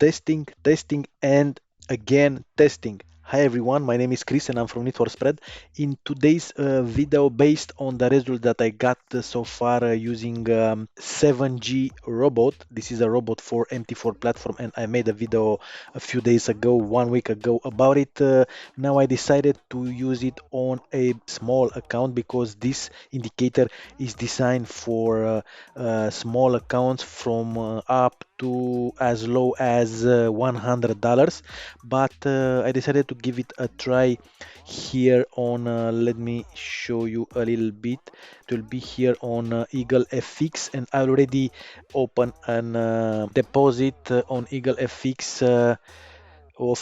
testing, and again testing. Hi everyone, my name is Chris and I'm from Need for Spread. In today's video, based on the result that I got so far using 7G robot, this is a robot for MT4 platform, and I made a video a few days ago, 1 week ago about it. Now I decided to use it on a small account because this indicator is designed for small accounts from up to as low as $100, but I decided to give it a try here on let me show you a little bit. It will be here on Eagle FX, and I already open an deposit on Eagle FX of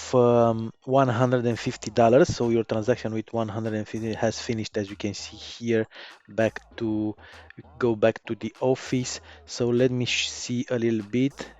$150. So your transaction with 150 has finished, as you can see here. Go back to the office. So let me see a little bit.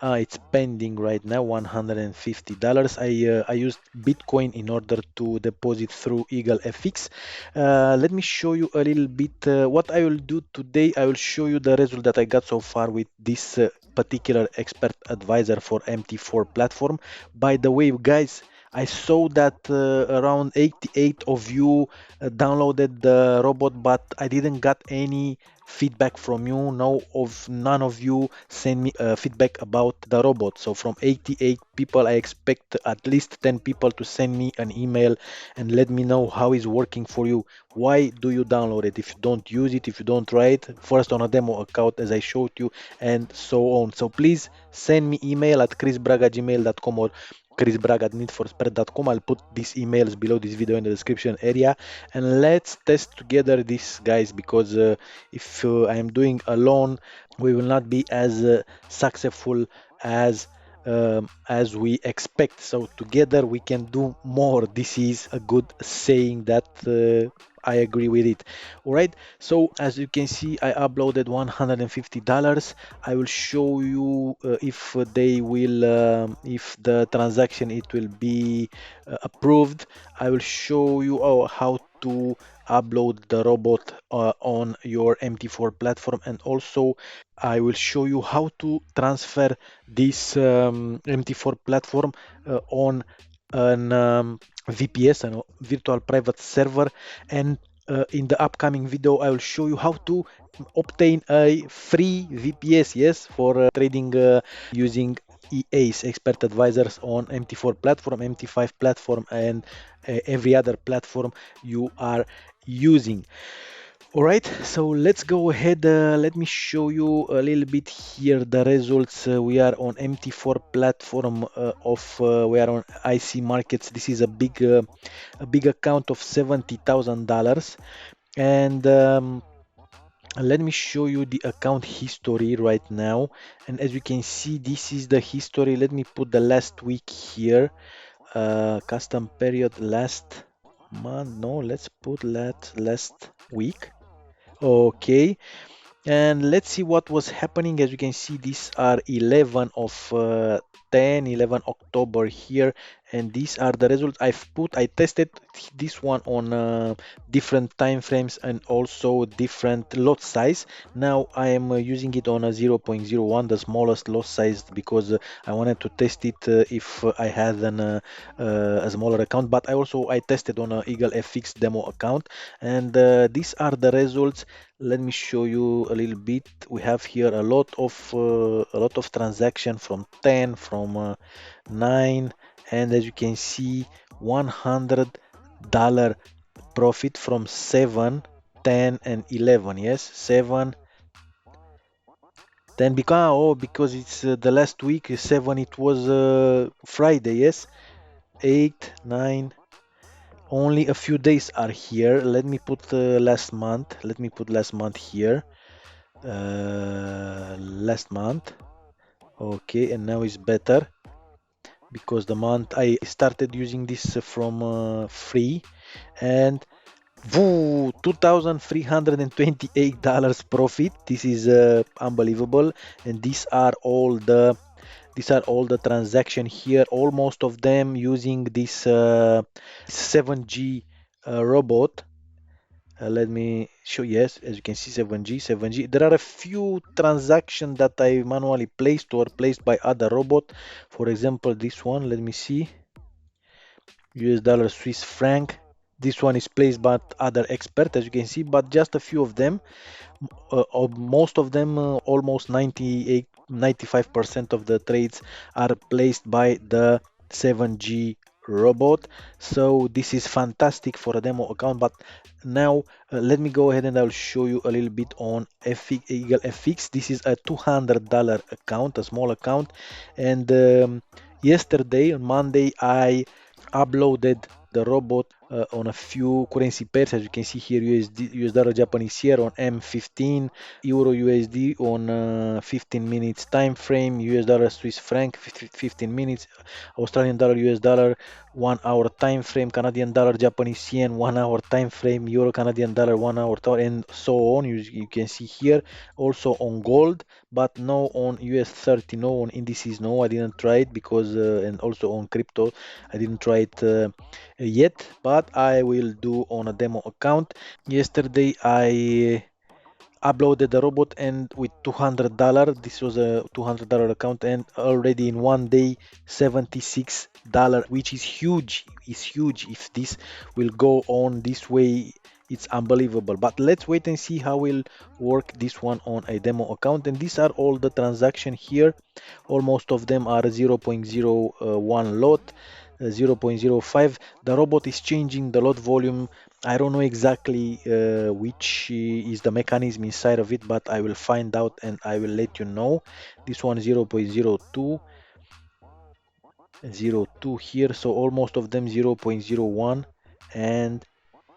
It's pending right now, $150. I used Bitcoin in order to deposit through Eagle FX. Let me show you a little bit what I will do today. I will show you the result that I got so far with this particular expert advisor for MT4 platform. By the way, guys, I saw that around 88 of you downloaded the robot, but I didn't got any feedback from you. None of you send me feedback about the robot. So from 88 people, I expect at least 10 people to send me an email and let me know how it's working for you. Why do you download it if you don't use it, if you don't try it first on a demo account as I showed you, and so on. So please send me email at chrisbraga@gmail.com or chrisbraga@needforspread.com. I'll put these emails below this video in the description area, and let's test together this, guys, because if I am doing alone, we will not be as successful as we expect. So together we can do more. This is a good saying that I agree with it. All right. So as you can see, I uploaded $150. I will show you if they will, if the transaction it will be approved. I will show you how to upload the robot on your MT4 platform, and also I will show you how to transfer this MT4 platform on an VPS, a virtual private server, and in the upcoming video I will show you how to obtain a free VPS, yes, for trading using EAs, expert advisors, on MT4 platform, MT5 platform, and every other platform you are using. All right, so let's go ahead. Let me show you a little bit here the results. We are on MT4 platform we are on IC markets. This is a big account of $70,000, and let me show you the account history right now. And as you can see, this is the history. Let me put the last week here. Custom period last month. No, let's put last week. Okay, and let's see what was happening. As you can see, these are 11 of 11 October here, and these are the results I tested this one on different time frames and also different lot size. Now I am using it on a 0.01, the smallest lot size, because I wanted to test it if I had a smaller account, but I tested on a Eagle FX demo account, and these are the results. Let me show you a little bit. We have here a lot of transaction from 10, from 9, and as you can see, $100 profit from 7, 10, and 11. Yes, 7, 10, because it's the last week. 7, it was Friday. Yes, 8, 9. Only a few days are here. Let me put last month. Let me put last month here. Last month. Okay, and now it's better because the month I started using this from free, and woo, $2,328 profit. This is unbelievable, and these are all the transaction here. Almost of them using this 7G robot. Let me show. Yes, as you can see, 7G, 7G. There are a few transactions that I manually placed or placed by other robot. For example, this one, let me see, US dollar, Swiss franc. This one is placed by other expert, as you can see, but just a few of them. Most of them, almost 98, 95% of the trades are placed by the 7G robot. So this is fantastic for a demo account. But now let me go ahead and I'll show you a little bit on Eagle FX. This is a $200 account, a small account. And yesterday on Monday, I uploaded the robot on a few currency pairs, as you can see here, US dollar Japanese yen on M15, Euro USD on 15 minutes time frame, US dollar Swiss franc 15 minutes, Australian dollar US dollar 1 hour time frame, Canadian dollar Japanese yen 1 hour time frame, Euro Canadian dollar 1 hour time, and so on. You can see here also on gold, but no on US 30, no on indices, no, I didn't try it because, and also on crypto, I didn't try it yet, but I will do on a demo account. Yesterday I uploaded the robot and with $200, this was a $200 account, and already in one day $76, which is huge. Is huge. If this will go on this way, it's unbelievable. But let's wait and see how will work this one on a demo account. And these are all the transaction here. Almost of them are zero point zero 0.01 lot, 0.05. The robot is changing the lot volume. I don't know exactly which is the mechanism inside of it, but I will find out and I will let you know. This one 0.02, 0.02 here, so almost of them 0.01, and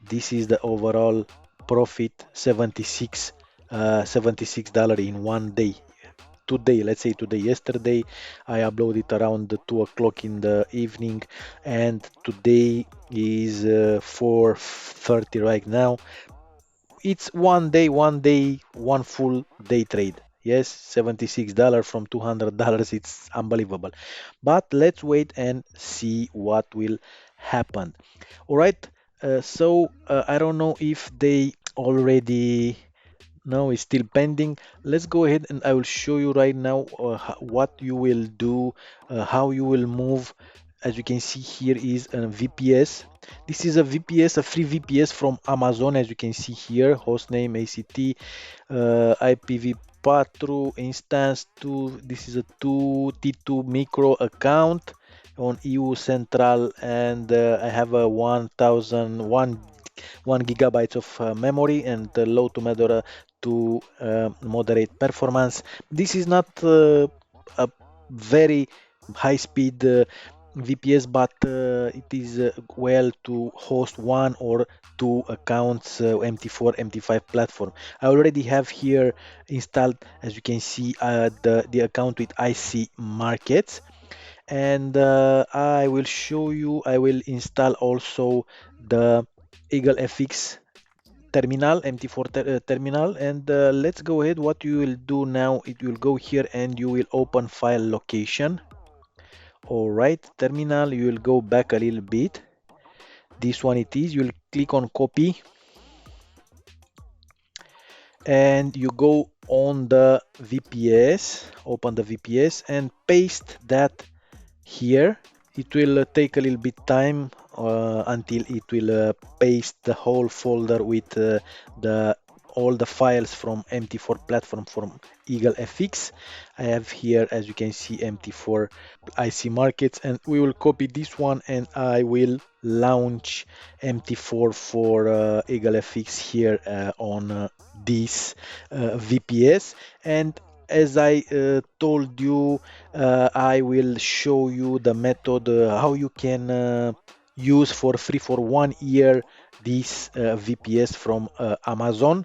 this is the overall profit, 76 $76 in one day. Today, let's say today, yesterday I uploaded around the 2 o'clock in the evening, and today is 4:30 right now. It's one day, one full day trade. Yes, $76 from $200. It's unbelievable. But let's wait and see what will happen. All right. I don't know if they already. No, it's still pending. Let's go ahead and I will show you right now what you will do, how you will move. As you can see here is a VPS. This is a VPS, a free VPS from Amazon. As you can see here, hostname ACT, IPv4 instance 2. This is a 2T2 micro account on EU Central, and I have a 1 gigabytes of memory and low to moderate performance. This is not a very high speed VPS, but it is well to host one or two accounts, MT4, MT5 platform. I already have here installed, as you can see, the account with IC Markets, and I will show you. I will install also the Eagle FX terminal, MT4 terminal, and let's go ahead. What you will do now, it will go here and you will open file location. All right, terminal, you will go back a little bit. This one it is. You'll click on copy and you go on the VPS, open the VPS and paste that here. It will take a little bit time until it will paste the whole folder with the all the files from MT4 platform from Eagle FX. I have here, as you can see, MT4 IC markets, and we will copy this one and I will launch MT4 for Eagle FX here on this VPS. And as I told you, I will show you the method how you can use for free for 1 year this VPS from Amazon.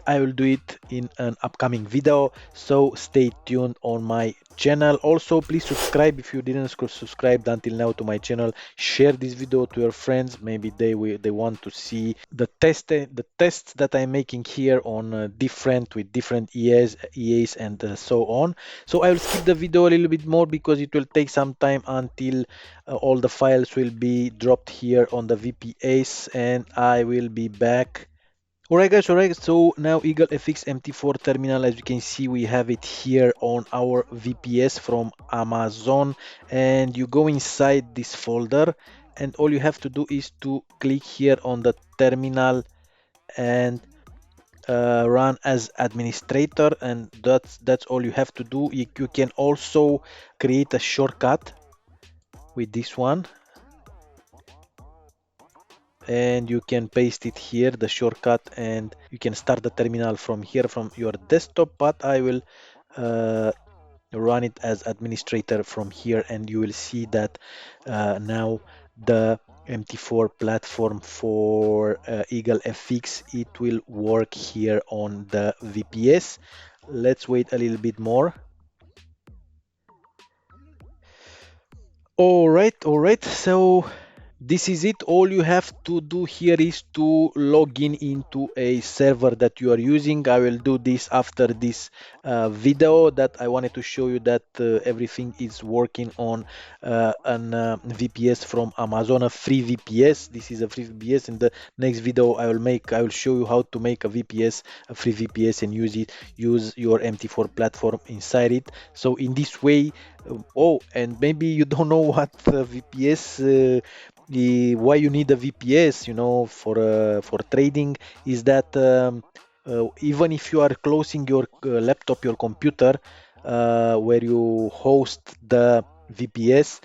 I will do it in an upcoming video, so stay tuned on my channel. Also, please subscribe if you didn't subscribe until now to my channel. Share this video to your friends. Maybe they want to see the tests that I'm making here on with different EAs and so on. So I will skip the video a little bit more because it will take some time until all the files will be dropped here on the VPS, and I will be back Alright guys, alright, so now Eagle FX MT4 terminal, as you can see, we have it here on our VPS from Amazon, and you go inside this folder, and all you have to do is to click here on the terminal and run as administrator, and that's all you have to do. You can also create a shortcut with this one, and you can paste it here, the shortcut, and you can start the terminal from here from your desktop, but I will uh, run it as administrator from here, and you will see that now the MT4 platform for Eagle FX, it will work here on the VPS. Let's wait a little bit more. All right, so this is it. All you have to do here is to log in into a server that you are using. I will do this after this video, that I wanted to show you that everything is working on an VPS from Amazon, a free VPS. This is a free VPS. In the next video I will show you how to make a VPS, a free VPS, and use your MT4 platform inside it. So in this way, oh, and maybe you don't know what VPS, why you need a VPS, for trading, is that even if you are closing your laptop, your computer, where you host the VPS,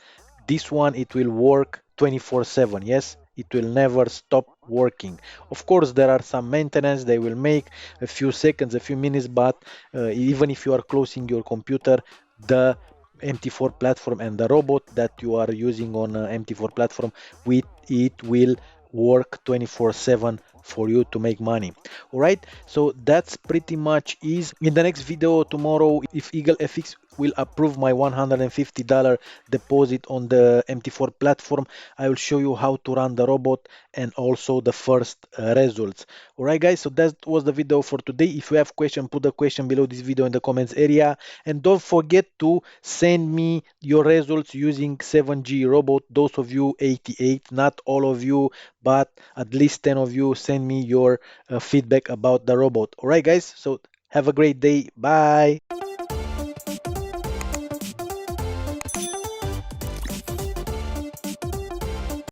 this one, it will work 24/7. Yes, it will never stop working. Of course, there are some maintenance they will make a few seconds, a few minutes, but even if you are closing your computer, the MT4 platform and the robot that you are using on MT4 platform, with it will work 24/7 for you to make money. All right, so that's pretty much is. In the next video tomorrow, if Eagle FX will approve my $150 deposit on the MT4 platform, I will show you how to run the robot and also the first results. All right guys, so that was the video for today. If you have question, put the question below this video in the comments area, and don't forget to send me your results using 7G robot. Those of you 88, not all of you, but at least 10 of you, send me your feedback about the robot. All right guys, so have a great day. Bye.